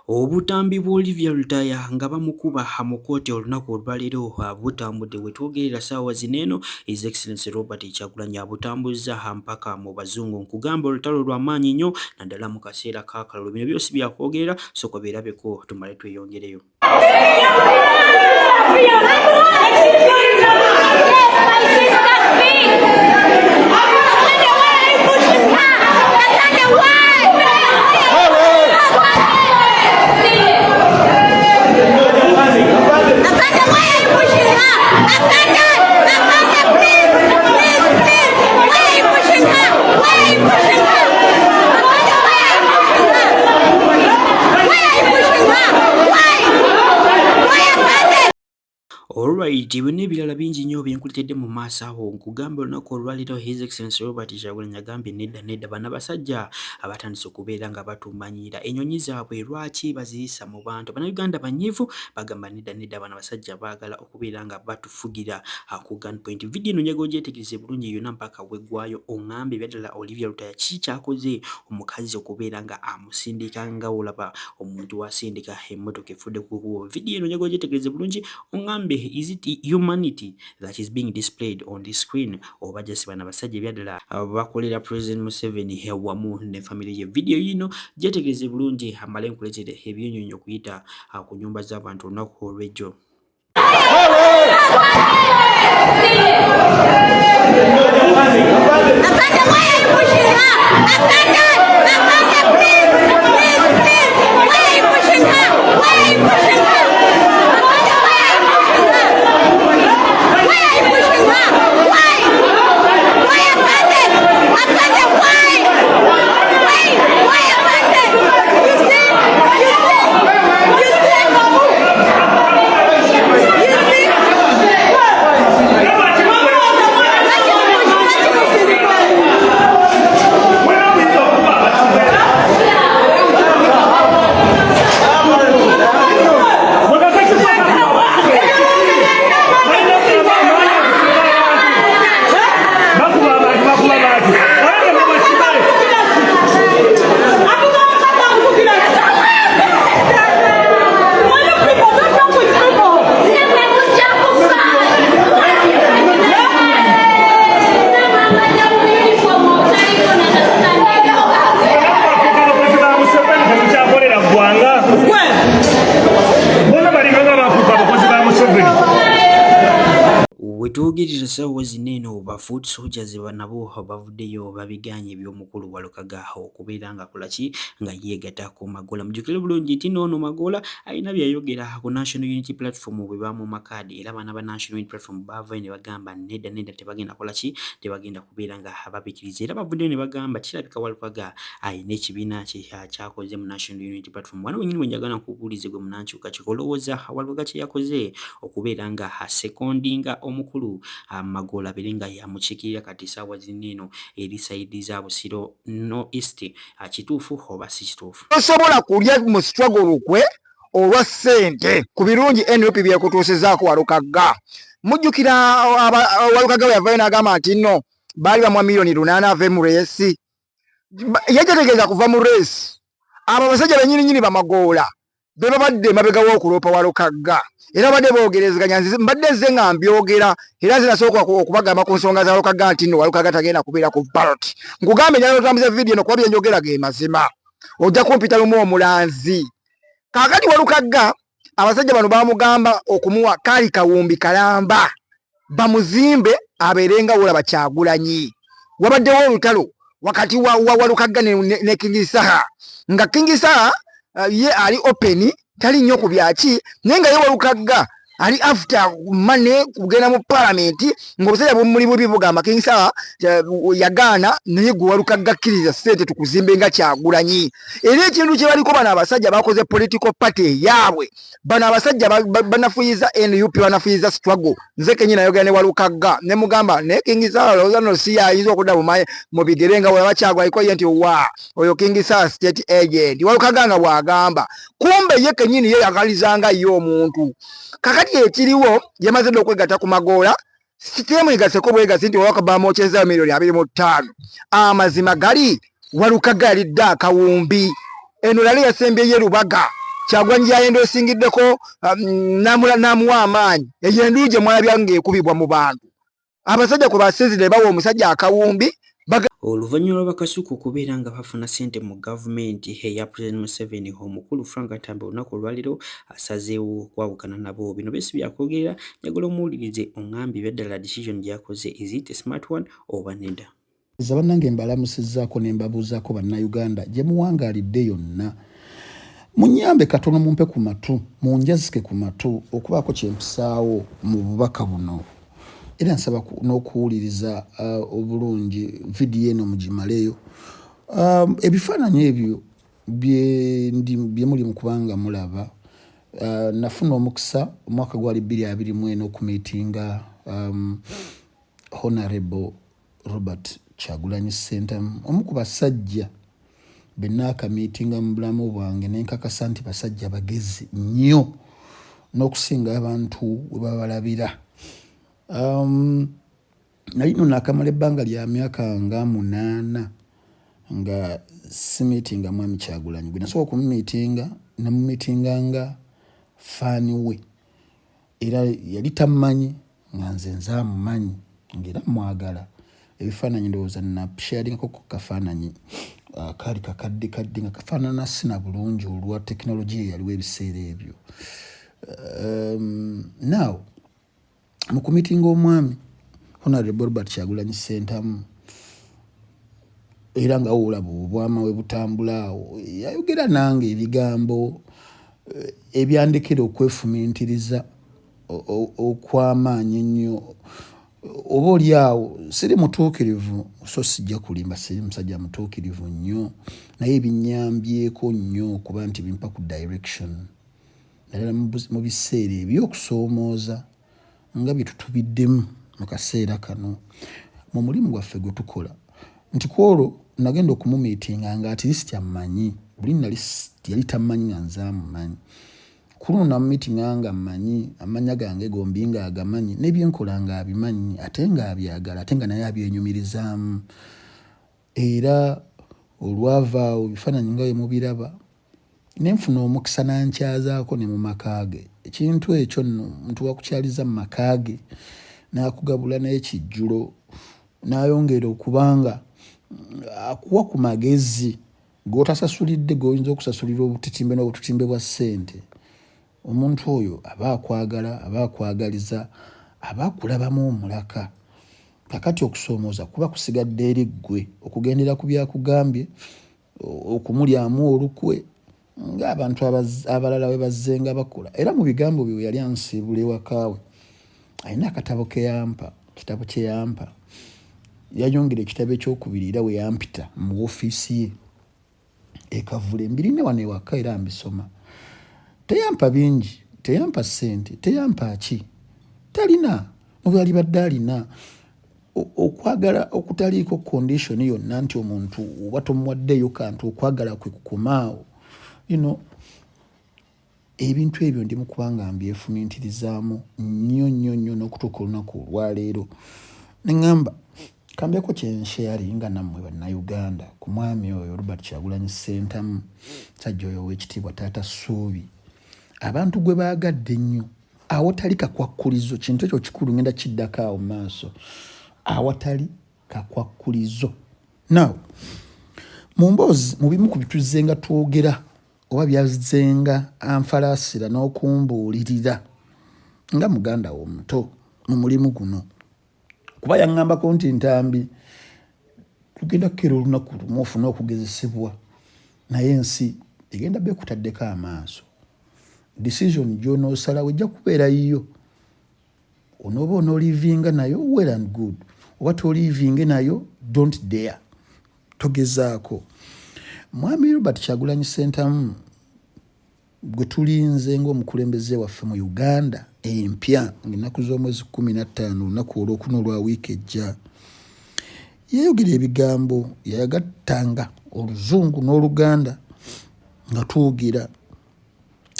Obutambi bwa Olivia Lutaya nga bamukuba mu kkooti olunaku olwaleero butambudde we twogerera ssaawa zino eno. His Excellency Robert Kyagulanyi abutambuzza mpaka mu bazungu. Nkugamba olutalo lw'amaanyi nnyo naddala mu kaseera k'akalulu. Bino byose byakwogerera sooka beerabeko tumale tweyongereyo. Alright, bino ebirala bingi nnyo byenkuletedde mu maaso awo. Nkugamba olunaku olwaleero His Excellency Robert Kyagulanyi agambye nedda bano abasajja abatandise okubeera nga batumanyiira ennyonyi zaabwe lwaki baziyisa mu bantu. Bannayuganda banyiivu bagamba nedda bano abasajja baagala okubeera nga batufugira ku gunpoint. Vidiyo eno njaga ogyetegereze bulungi yonna mpaka weggwayo oŋŋambe ebyaddala Olivia Lutaya ki kyakoze omukazi okubeera nga amusindika nga olaba omuntu asindika emmotoka efudde ku kkubo. Vidiyo eno njaga ogyetegereze bulungi oŋŋambe is it humanity that is being displayed on the screen oba just bana basajja ebyaddala bakolera President Museveni wamu ne family ye. Video yino gyetegereze bulungi amale nkuletere ebyonyonyo okuyita ku nyumba z'abantu olunaku olw'ejjo. Wetwogerera ssaawa zino eno ba foot soldiers nabo bavuddeyo babiganye eby'omukulu Walukaga okubeera nga kolaki nga yeegatta ku Magola. Mujjukire bulungi nti n'ono Magola alina byayogera ku National Unity Platform bwe baamuuma kaadi era abaana ba National Unity Platform baavayo ne bagamba nedda tebagenda kolaki tebagenda kubeera nga babikiriza era bavuddeyo ne bagamba kirabika Walukaga ayina ekibiina kye kyakoze mu National Unity Platform. Wano wenyini bwe njagala nkubuulize gwe munankyuka kikolowooza Walukaga kye yakoze okubeera nga asekondinga omukulu Magola berenga yamukiikirira kati ssaawa zino eno eri sayidi za Busiro no East kituufu oba si kituufu. Osobola kulya mu struggle kwe olwa ssente ku birungi NUP byekutuusizaako Walukaga. Mujjukira Walukaga yavayo n'agamba nti nno baali bamwa miliyoni 8 ave mu reesi. Yategeeza kuva mu reesi abo abasajja bennyini Bamagola be babadde mabega w'okuloopa Walukaga era badde boogerezeganya mbadde nze nga mbyogera era zinasooka okubagamba ku nsonga za Walukaga nti nno Walukaga tagenda kubeera ku ballot. Nkugambe njagala otambuza vidiyo eno kuba bye njogera ge mazima ojja kumpita lumu omulanzi. Kaakati Walukaga abasajja bano baamugamba okumuwa kaali kawumbi kalamba bamuzimbe abeerenga wolaba Kyagulanyi. Wabaddewo olutalo wakati wa Walukaga ne King Saha nga King Saha ye ali open tali nnyo ku byaki naye nga ye Walukaga ali after money kugenda mu parliament ng'obusajja bumuli bubi bugamba King Saha yagaana naye gwe Walukaga kkiriza ssente tukuzimbe nga Kyagulanyi. Era ekintu kye baliko bano abasajja bakoze political party yaabwe bano abasajja banafuyiza NUP banafuyiza struggle. Nze kenyini nayogera ne Walukaga ne mugamba ne King Saha olowooza nno si yayinza okudda mu bigere nga bw'olaba Kyagulanyi ko ye nti wa oyo King Saha state agent. Walukaga nga bw'agamba kumbe ye kenyini ye yagalizanga ye omuntu. Kakati ekiriwo yamaze okwegatta ku Magola sitemu egaseko bwegasi nti Walukaga bamwokyeza miliyoni 25. Amazima gali Walukaga alidde akawumbi eno lali yasembye ye Lubaga Kyagulanyi yayendosingiddeko namuwa amaanyi eyo endulu gye mwalabya ng'ekubibwa mu bantu abasajja kwe basinzire bawa omusajja akawumbi. Oluvannyuma lw'Abakasuku okubeera nga bafuna ssente mu gavumenti eya President Museveni, omukulu Frank Attambe olunaku olwaleero asazeewo okwawukana nabo. Bino byesi byakwogerera, njagala omuwulirize oŋŋambye eby'eddala decision gy'akoze, is it a smart one oba nedda? Bannange mbalamusizzaako ne mbabuuzaako bannayuganda gye muwangaalidde yonna. Munyambe katono mumpe ku matu, munjazike ku matu okubaako kye mpisaawo mu bubaka buno. Era nsaba n'okuwuliriza obulungi vidiyo eno mugimaleyo. Ebifaananyi ebyo bye muli mu kubanga mulaba. Nafuna omukisa omwaka gwali 2024 okumiitinga Honorable Robert Kyagulanyi Ssentamu, omu ku basajja be naakamiitinga mu bulamu bwange ne nkakasa nti basajja bagezi nnyo n'okusinga abantu we babalabira. Nali nno naakamala ebbanga lya myaka nga 8 nga simiitinga mwami Kyagulanyi. Gwe nasooka okumumiitinga namumiitinganga faani we, era yali tammanyi nga nze nzaamumanyi ng'era mwagala. Ebifaananyi ndowooza nasharingako ku kafaananyi kaali kakadde nga kafaanana sina bulungi olwa tekinologiya eyaliwo ebiseera ebyo. Now mu kumiitinga omwami Honorable Robert Kyagulanyi Ssentamu, era nga olaba obwama we butambula awo, yayogera nange ebigambo ebyandekera okwefumiitiriza okw'amaanyi ennyo. Oba oli awo siri mutuukirivu, so sijja kulimba, siri musajja mutuukirivu nnyo, naye ebinnyambyeko nnyo kuba nti bimpa ku direction. Naddala mu biseera eby'okusoomooza nga bye tutubiddemu mu kaseera kano mu mulimu gwaffe gwe tukola. Nti kwolwo nagenda okumumiitinga nga at least ammanyi, buli yali tammanyi nga nze amumanyi. Ku luno namumiitinga nga mmanyi, amannya gange gombi nga agamanyi, n'ebyenkola nga abimanyi, ate nga abyagala, ate nga naye abyenyumirizaamu. Era olwava awo ebifaananyi nga bwe mubiraba, ne nfuna omukisa nankyazaako ne mu maka ge. Ekintu ekyo nno omuntu wakukyaliza mu maka ge n'akugabula n'ekijjulo, n'ayongera okubanga akuwa ku magezi g'otasasulidde g'oyinza okusasulira obutitimbe n'obututimbe bwa ssente. Omuntu oyo aba akwagala, aba akwagaliza, aba akulabamu omulaka. Kakati okusoomooza kuba kusigadde eri ggwe okugendera ku byakugambye, okumulyamu olukwe ng'abantu abalala we bazzenga bakola. Era mu bigambo bye yali ansiibula ewakaawe, alina akatabo ke yampa, kitabo kye yampa. Yayongera ekitabo ekyokubiri era we yampita mu woofiisi ye ekavule, mbirina wano ewaka era mbisoma. Teyampa bingi, teyampa ssente, teyampa ki, talina nobwe alibadde alina. Okwagala okutaliiko condition yonna nti omuntu oba tomuwaddeyo kantu okwagala kwe kukomaawo. Ebintu ebyo ndi mu kubanga mbyefumiitirizaamu nnyo n'okutuuka olunaku olwaleero. Ne ŋŋamba kambyeko kyensharinga nammwe bannayuganda ku mwami oyo Robert Kyagulanyi Ssentamu, musajja oyo ow'ekitiibwa Taata Ssuubi. Abantu gwe baagadde ennyo, awatali kakwakkulizo, kintu ekyo kikulu, ngenda kiddako awo mu maaso, awatali kakwakkulizo. Now mu mboozi mu bimu ku bituzzenga twogera oba byazzenga anfalaasira n'okumbuulirira nga muganda omuto mu mulimu guno, kuba yaŋŋambako nti Ntambi tugenda kukeera olunaku lumu ofune okugezesebwa, naye ensi egenda beekutaddeko amaaso. Decision gy'onoosalawo ejja kubeera yiyo. Onooba onoolivinga nayo well and good, oba tolivinge nayo don't dare, togezaako. Mwami Robert Kyagulanyi Ssentamu gwe tulinze ng'omukulembeze waffe mu Uganda empya ng'ennaku z'omwezi 15 olunaku olwokuna olwa wiiki ejja, yayogera ebigambo yayagattanga Oluzungu n'Oluganda nga tuwugira.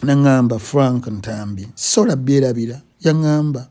Naŋŋamba Frank Ntambi sola byerabira, yaŋŋamba